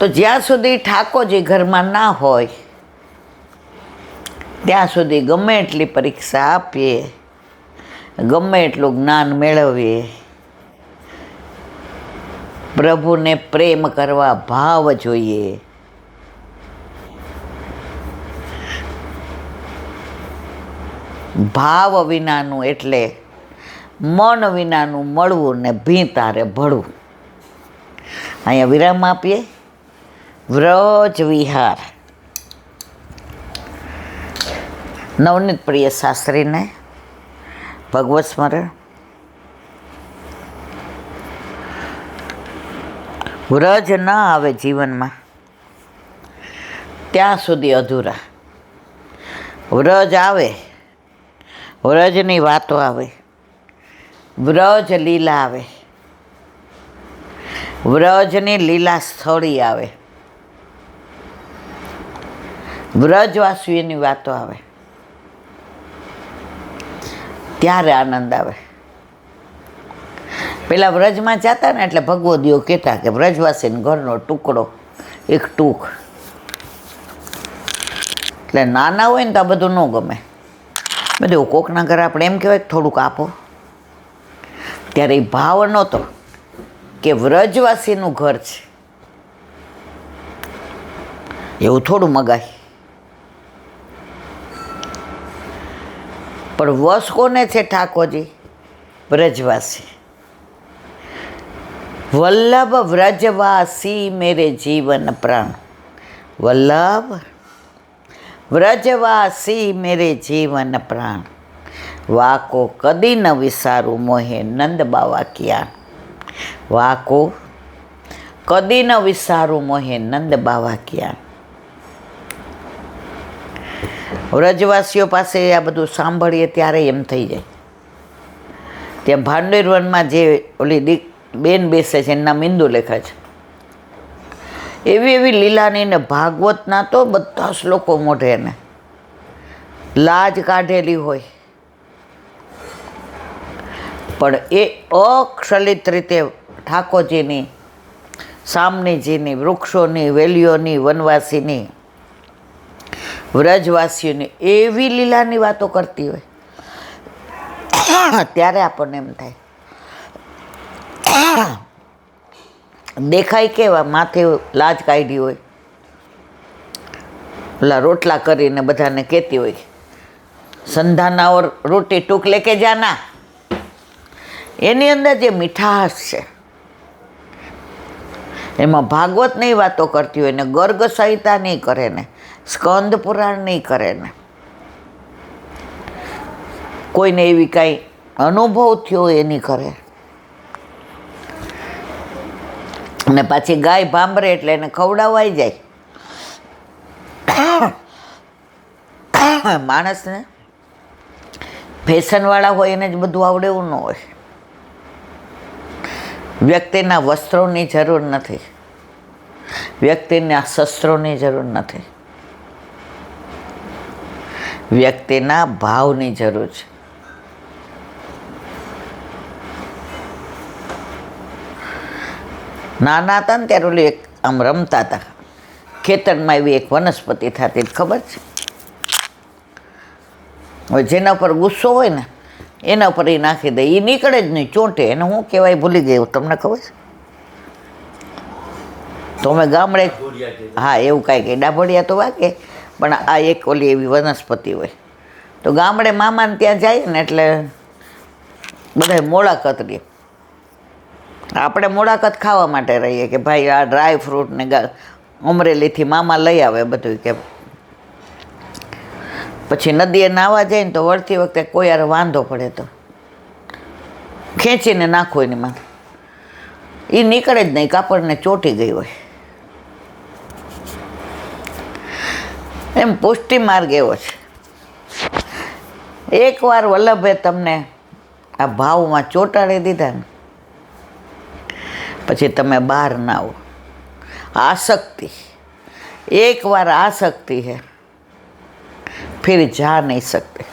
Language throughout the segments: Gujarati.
તો જ્યાં સુધી ઠાકોરજી ઘરમાં ના હોય ત્યાં સુધી ગમે એટલી પરીક્ષા આપીએ, ગમે એટલું જ્ઞાન મેળવીએ, પ્રભુને પ્રેમ કરવા ભાવ જોઈએ. ભાવ વિનાનું એટલે મન વિનાનું મળવું ને ભીંતારે ભળવું. અહીંયા વિરામ આપીએ. વ્રજ વિહાર નવનીત પ્રિય શાસ્ત્રીને ભગવત સ્મરણ. વ્રજ ન આવે જીવનમાં ત્યાં સુધી અધૂરા. વ્રજ આવે, વ્રજની વાતો આવે, વ્રજ લીલા આવે, વ્રજની લીલા સ્થળી આવે, વ્રજવાસીઓની વાતો આવે, ત્યારે આનંદ આવે. પેલા વ્રજમાં જતા ને એટલે ભગવદીઓ કહેતા કે વ્રજવાસીને ઘરનો ટુકડો એક ટૂંક. એટલે નાના હોય ને તો આ બધું ન ગમે. બધું કોકના ઘરે આપણે એમ કહેવાય કે થોડુંક આપો. ત્યારે એ ભાવ નહોતો કે વ્રજવાસીનું ઘર છે એવું થોડું મગાય. પણ વશ કોને છે ઠાકોરજી? વ્રજવાસી. વલ્લભ વ્રજવાસી મેરે જીવન પ્રાણ. વલ્લભ વ્રજવાસી મેરે જીવન પ્રાણ. વાકો કદી ન વિસારું મોહે નંદ બાવા ક્યાં. વાકો કદી ન વિસારું મોહે નંદ બાવા ક્યાં. વ્રજવાસીઓ પાસે આ બધું સાંભળીએ ત્યારે એમ થઈ જાય. ત્યાં ભાંડેર વનમાં જે ઓલી બેન બેસે છે એના મિંદુ લેખા છે. એવી એવી લીલાની ને ભાગવતના તો બધા શ્લોકો મોઢે એને લાજ કાઢેલી હોય, પણ એ અક્ષલિત રીતે ઠાકોરજીની, સામનીજીની, વૃક્ષોની, વેલીઓની, વનવાસીની, વ્રજવાસીઓની એવી લીલાની વાતો કરતી હોય. ત્યારે આપણને એમ થાય દેખાય કેવા માથે લાજ કાઢી હોય, ઓલા રોટલા કરીને બધાને કહેતી હોય સંધાના ઓર રોટી ટૂંક લેકે જાના. એની અંદર જે મીઠાશ છે એમાં ભાગવતની વાતો કરતી હોય ને, ગર્ગ સંહિતા નહીં કરે ને, સ્કંદ પુરાણ નહીં કરે ને, કોઈને એવી કાંઈ અનુભવ થયો એ નહીં કરે. અને પાછી ગાય ભાંભરે એટલે એને ખવડાવાઈ જાય. માણસને ફેશનવાળા હોય એને જ બધું આવડે એવું ન હોય. વ્યક્તિના વસ્ત્રોની જરૂર નથી, વ્યક્તિના શસ્ત્રોની જરૂર નથી, વ્યક્તિના ભાવની જરૂર છે. નાના હતા ને ત્યારે ઓલી એક આમ રમતા હતા, ખેતરમાં એવી એક વનસ્પતિ થતી, ખબર છે? હવે જેના પર ગુસ્સો હોય ને એના પર એ નાખી દે, એ નીકળે જ નહીં, ચોંટે. એને શું કહેવાય ભૂલી ગયું, તમને ખબર છે? તો અમે ગામડે, હા એવું કાંઈ કંઈ ડાભડિયા તો વાગે, પણ આ એક ઓલી એવી વનસ્પતિ હોય. તો ગામડે મામાને ત્યાં જાય ને એટલે બધા મુલાકાત લે. આપણે મુલાકાત ખાવા માટે રહીએ કે ભાઈ આ ડ્રાય ફ્રૂટ ને અમરેલીથી મામા લઈ આવે બધું. કે પછી નદીએ નાહવા જાય ને તો વળતી વખતે કોઈ યાર વાંધો પડે તો ખેંચીને નાખો એની માથે, એ નીકળે જ નહીં, કાપડને ચોંટી ગઈ હોય. એમ પુષ્ટિ માર્ગ એવો છે. એકવાર વલ્લભે તમને આ ભાવમાં ચોંટાડી દીધા ને પછી તમે બહાર ના આવો. આસક્તિ, એક વાર આસક્તિ है फिर जा नहीं सकते.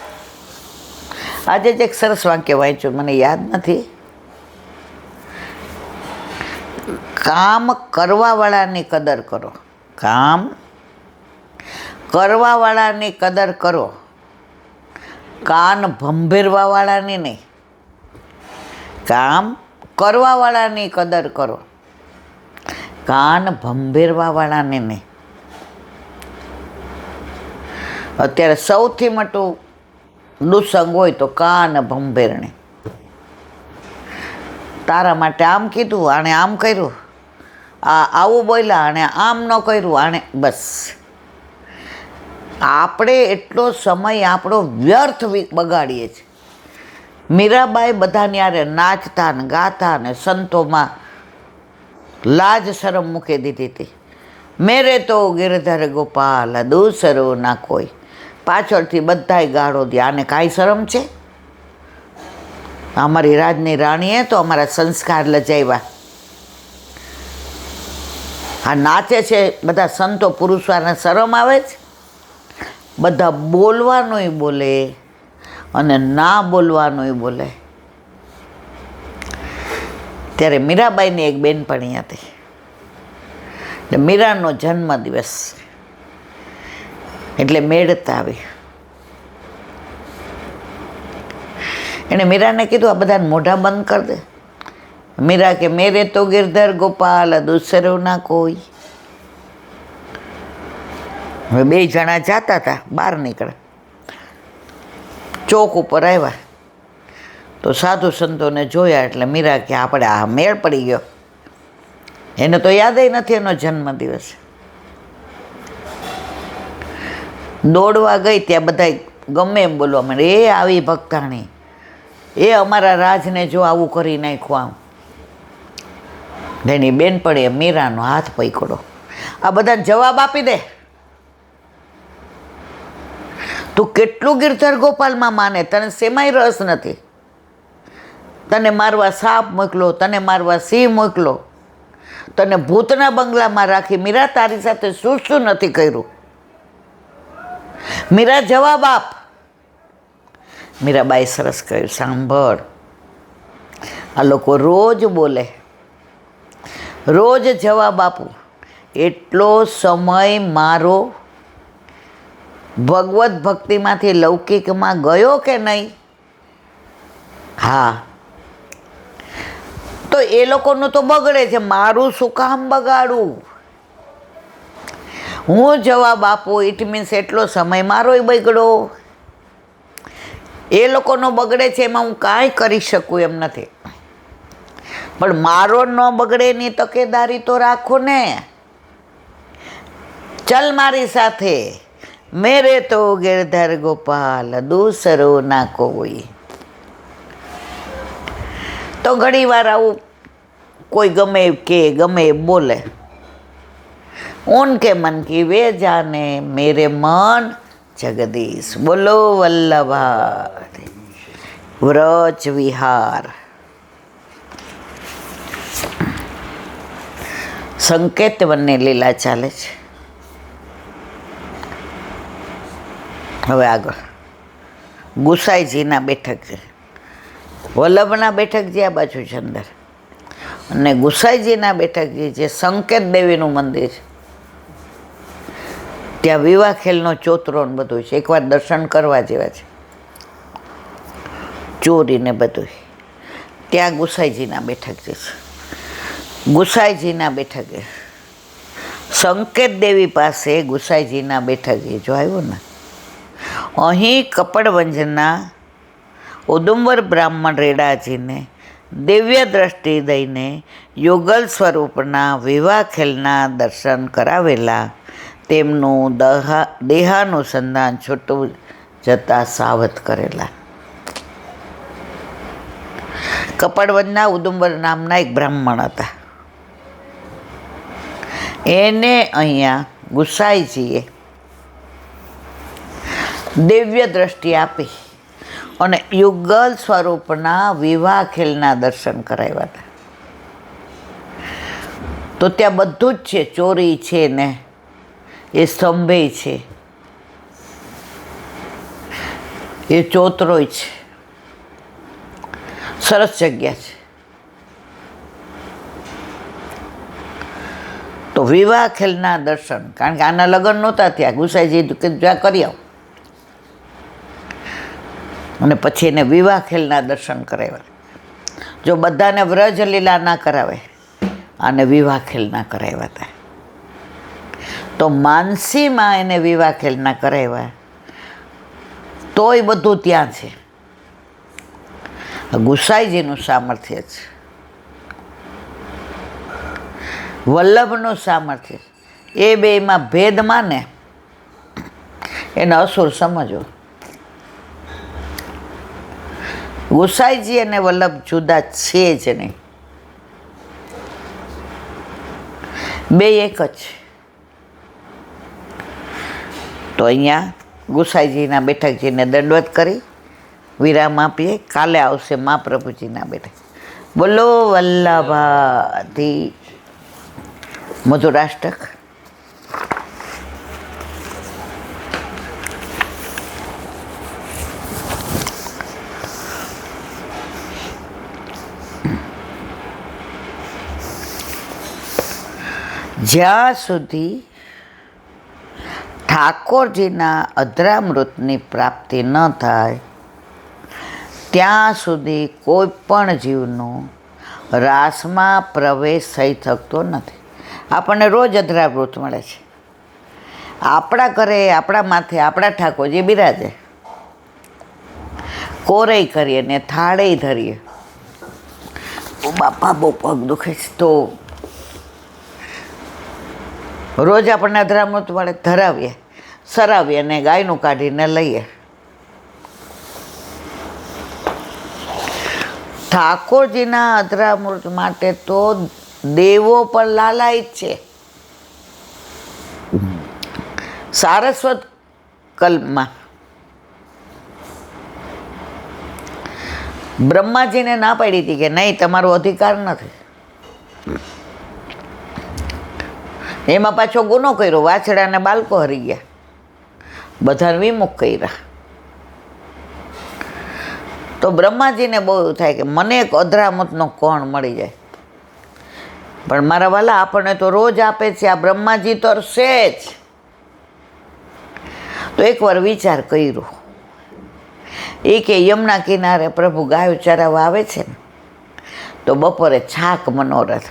આજે જ એક સરસ વાક્ય વાંચ્યું, મને યાદ નથી. કામ કરવાવાળાની કદર કરો. કામ કરવાવાળાની કદર કરો, કાન ભંભેરવાવાળાની નહીં. કામ કરવાવાળાની કદર કરો, કાન ભંભેરવાવાળાની નહીં. અત્યારે સૌથી મોટું દુસંગ હોય તો કાન ભંભેરણી. તારા માટે આમ કીધું, આણે આમ કર્યું, આવું બોલ્યા, આણે આમ ન કર્યું, આણે બસ. આપણે એટલો સમય આપણો વ્યર્થ બગાડીએ છીએ. મીરાબાઈ બધાની યારે નાચતા ને ગાતા ને સંતોમાં લાજ શરમ મૂકી દીધી હતી. મેરે તો ગિરધર ગોપાલ દૂસરો ના કોઈ. પાછળથી બધાય ગાળો દે. આને કાંઈ શરમ છે? અમારી રાજની રાણીએ તો અમારા સંસ્કાર લજાવ્યા. આ નાચે છે બધા સંતો પુરુષોને શરમ આવે છે? બધા બોલવાનુંય બોલે અને ના બોલવાનુંય બોલે. ત્યારે મીરાબાઈની એક બેનપણી હતી. મીરાનો જન્મદિવસ એટલે મેળતા આવી. એણે મીરાને કીધું, આ બધાને મોઢા બંધ કરી દે. મીરા કે મેરે તો ગિરધર ગોપાલ દૂસરો ના કોઈ. હવે બે જણા જતા હતા, બહાર નીકળ્યા, ચોક ઉપર આવ્યા તો સાધુ સંતોને જોયા એટલે મીરા કે આપણે આ મેળ પડી ગયો. એને તો યાદય નથી એનો જન્મદિવસ. દોડવા ગઈ ત્યાં બધા ગમે એમ બોલવા માંડે, એ આવી ભક્તાણી, એ અમારા રાજને જો આવું કરી નાખ્યું આમ. એની બેનપણીએ મીરાનો હાથ પકડો, આ બધાને જવાબ આપી દે. તું કેટલું ગિરધર ગોપાલમાં માને, તને શેમાંય રસ નથી. તને મારવા સાપ મોકલો, તને મારવા સિંહ મોકલો, તને ભૂતના બંગલામાં રાખી. મીરા તારી સાથે શું શું નથી કર્યું? મીરા જવાબ આપ. મીરાબાઈ સરસ કહ્યું, સાંભળ, આ લોકો રોજ બોલે, રોજ જવાબ આપું. એટલો સમય મારો ભગવત ભક્તિમાંથી લૌકિકમાં ગયો કે નહીં? હા. તો એ લોકોનું તો બગડે છે, મારું શું કામ બગાડું? હું જવાબ આપું ઇટ મીન્સ એટલો સમય મારોય બગડો. એ લોકોનો બગડે છે એમાં હું કાંઈ કરી શકું એમ નથી, પણ મારો ન બગડે એની તકેદારી તો રાખો ને. ચલ મારી સાથે, મેરે તો ગિરધર ગોપાલ દૂસરો ના કોઈ. તો ઘણી વાર આવું કોઈ ગમે કે ગમે બોલે, ઉનકે મન કી વે જાને મેરે મન જગદીશ. બોલો વલ્લભા વ્રજ વિહાર. સંકેત વનની લીલા ચાલે છે. હવે આગળ ગુસાઈજીના બેઠક છે. વલ્લભના બેઠકજી આ બાજુ છે અંદર, અને ગુસાઈજીના બેઠકજી જે સંકેત દેવીનું મંદિર છે, ત્યાં વિવાહ ખેલનો ચોતરો ને બધું છે. એકવાર દર્શન કરવા જેવા છે, ચોરીને બધું. ત્યાં ગુસાઈજીના બેઠકજી છે. ગુસાઈજીના બેઠકે સંકેત દેવી પાસે ગુસાઈજીના બેઠકજી જો આવ્યું ને, અહીં કપડવંજના ઉદુંબર બ્રાહ્મણ રેડાજીને દિવ્ય દ્રષ્ટિ દઈને યુગલ સ્વરૂપના વિવાહ ખેલના દર્શન કરાવેલા. તેમનું દેહાનુસંધાન છૂટું જતાં સાવધ કરેલા. કપડવંજના ઉદુંબર નામના એક બ્રાહ્મણ હતા. એને અહીંયા ગુસાઈજીએ દિવ્ય દ્રષ્ટિ આપી અને યુગલ સ્વરૂપના વિવાહ ખેલના દર્શન કરાવ્યા હતા. તો ત્યાં બધું જ છે, ચોરી છે ને એ સ્તંભે છે, એ ચોતરોય છે. સરસ જગ્યા છે. વિવાહ ખેલના દર્શન, કારણ કે આના લગ્ન નહોતા થયા, ગુસાઈજી કીધું જા કરી આવ, અને પછી એને વિવાહ ખેલના દર્શન કરાવ્યા. જો બધાને વ્રજ લીલા ના કરાવે, આને વિવાહ ખેલના કરાવ્યા હતા. તો માનસીમાં એને વિવાહ ખેલના કરાવ્યા, તોય બધું ત્યાં છે. ગુસાઈજીનું સામર્થ્ય છે, વલ્લભનું સામર્થ્ય. એ બેમાં ભેદ માને એને અસુર સમજવો. ગુસાઈજી અને વલ્લભ જુદા છે જ નહીં, બે એક જ. તો અહીંયા ગુસાઈજીના બેઠકજીને દંડવત કરી વિરામ આપીએ. કાલે આવશે મહાપ્રભુજીના બેઠક. બોલો વલ્લભાથી મધુરાષ્ટક. જ્યાં સુધી ઠાકોરજીના અધરામૃતની પ્રાપ્તિ ન થાય ત્યાં સુધી કોઈ પણ જીવનો રાસમાં પ્રવેશ થઈ શકતો નથી. આપણને રોજ અધરામૃત મળે છે. આપણા ઘરે આપણા માથે આપણા ઠાકોરજી બિરાજે, કોરેય કરીએ ને થાળેય ધરીએ. બાપા બહુ પગ દુખે છે, તો રોજ આપણને અધરામૃત મળે, ધરાવીએ, સરાવીએ ને ગાયનું કાઢીને લઈએ. ઠાકોરજીના અધરામૃત માટે તો દેવો પણ લાલાયિત છે. સારસ્વત કલ્પમાં બ્રહ્માજીને ના પાડી હતી કે નહીં, તમારો અધિકાર નથી. એમાં પાછો ગુનો કર્યો, વાછડાને બાળકો હરી ગયા, બધાને વિમુખ કર્યા. તો બ્રહ્માજીને બહુ એવું થાય કે મને એક અધરામૃતનો કોણ મળી જાય. પણ મારા વાલા, આપણને તો રોજ આપે છે, આ બ્રહ્માજી તો છે જ. તો એકવાર વિચાર કર્યો, એ કે યમુના કિનારે પ્રભુ ગાયો ચરાવવા આવે છે ને, તો બપોરે છાક મનોરથ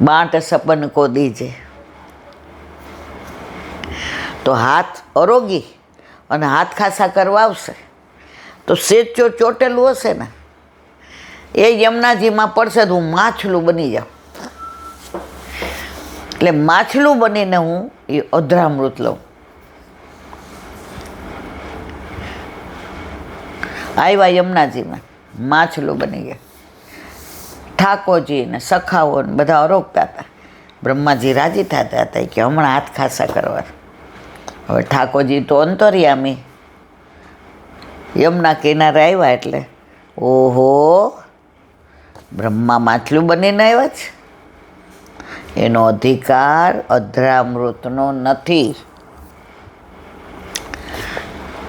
બાંટ સપન કો દીજે. તો હાથ અરોગી અને હાથ ખાસા કરવા આવશે, તો સેજ ચોટેલું હશે ને, એ યમુનાજીમાં પડશે તો હું માછલું બની જાઉં. એટલે માછલું બનીને હું એ અધરામૃત લઉં. આવ્યા યમુનાજીમાં, માછલું બની ગયા. ઠાકોરજી ને સખાઓ ને બધા અરોગતા હતા. બ્રહ્માજી રાજી થતા હતા કે હમણાં હાથ ખાસા કરવા. હવે ઠાકોરજી તો અંતર્યામી, યમુના કિનારે આવ્યા એટલે ઓહો, બ્રહ્મા માછલું બનીને આવ્યા છે, એનો અધિકાર અધરામૃતનો નથી.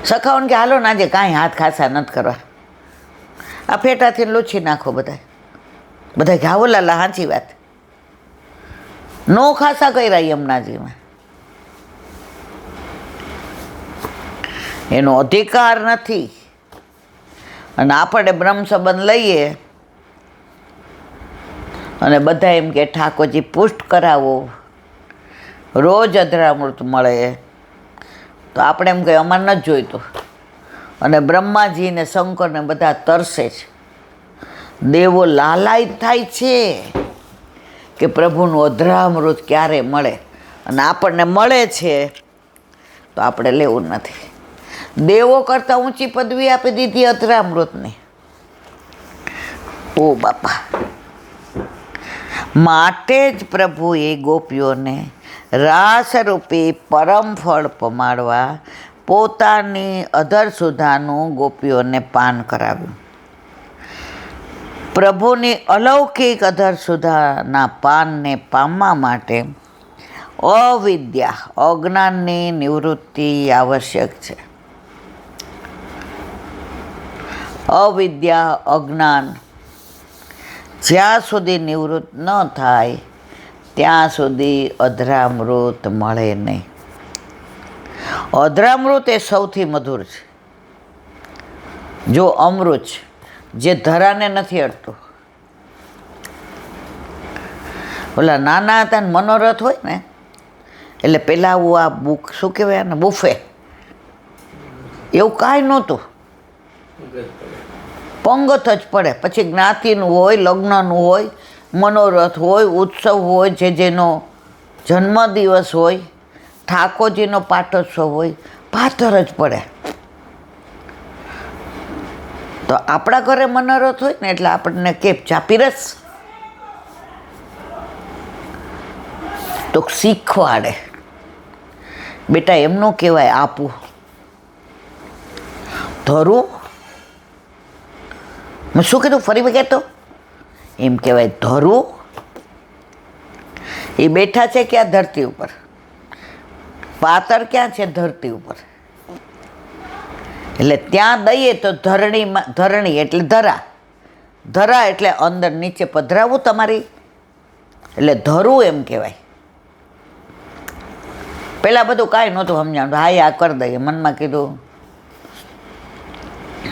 સખાઓને કે હાલો ને આજે કાંઈ હાથ ખાસા નથી કરવા, આ ફેટાથી લૂછી નાખો બધા. બધા ઘાવો લાલા, સાચી વાત. નો ખાસા કર્યા યમુનાજીમાં, એનો અધિકાર નથી. અને આપણે બ્રહ્મ સંબંધ લઈએ અને બધા એમ કે ઠાકોરજી પુષ્ટ કરાવો, રોજ અધરામૃત મળે, તો આપણે એમ કહે અમારે નથી જોઈતું. અને બ્રહ્માજી ને શંકર ને બધા તરસે છે. દેવો લાલાયિત થાય છે કે પ્રભુનું અધરામૃત ક્યારે મળે, અને આપણને મળે છે તો આપણે લેવું નથી. દેવો કરતાં ઊંચી પદવી આપી દીધી અધરામૃતની. ઓ બાપા, માટે જ પ્રભુએ ગોપીઓને રાસરૂપી પરમ ફળ પમાડવા પોતાની અધર સુધાનું ગોપીઓને પાન કરાવ્યું. પ્રભુની અલૌકિક અધર સુધાના પાનને પામવા માટે અવિદ્યા, અજ્ઞાનની નિવૃત્તિ આવશ્યક છે. અવિદ્યા, અજ્ઞાન જ્યાં સુધી નિવૃત્ત ન થાય ત્યાં સુધી અધરામૃત મળે નહીં. અધરામૃત એ સૌથી મધુર છે. જો અમૃત છે, જે ધરાને નથી અડતું. ઓલા નાના હતા ને મનોરથ હોય ને, એટલે પેલા આવું આ બુક શું કહેવાય ને, બુફે એવું કાંઈ નહોતું. પંગત જ પડે. પછી જ્ઞાતિનું હોય, લગ્નનું હોય, મનોરથ હોય, ઉત્સવ હોય, જે જેનો જન્મદિવસ હોય, ઠાકોરજીનો પાટોત્સવ હોય, પાથર જ પડે. તો આપણા ઘરે મનોરથ હોય ને એટલે આપણને કે ચા પીરસ, તો શીખવાડે બેટા એમનું કહેવાય આપવું. ધરું, મેં શું કીધું ફરી મેં કહેતો, એમ કહેવાય ધરું. એ બેઠા છે ક્યાં? ધરતી ઉપર. પાતર ક્યાં છે? ધરતી ઉપર. એટલે ત્યાં દઈએ તો ધરણીમાં, ધરણી એટલે ધરા, ધરા એટલે અંદર નીચે પધરાવું તમારી, એટલે ધરું એમ કહેવાય. પહેલાં બધું કાંઈ નહોતું સમજાણું. હા આ કરી દઈએ, મનમાં કીધું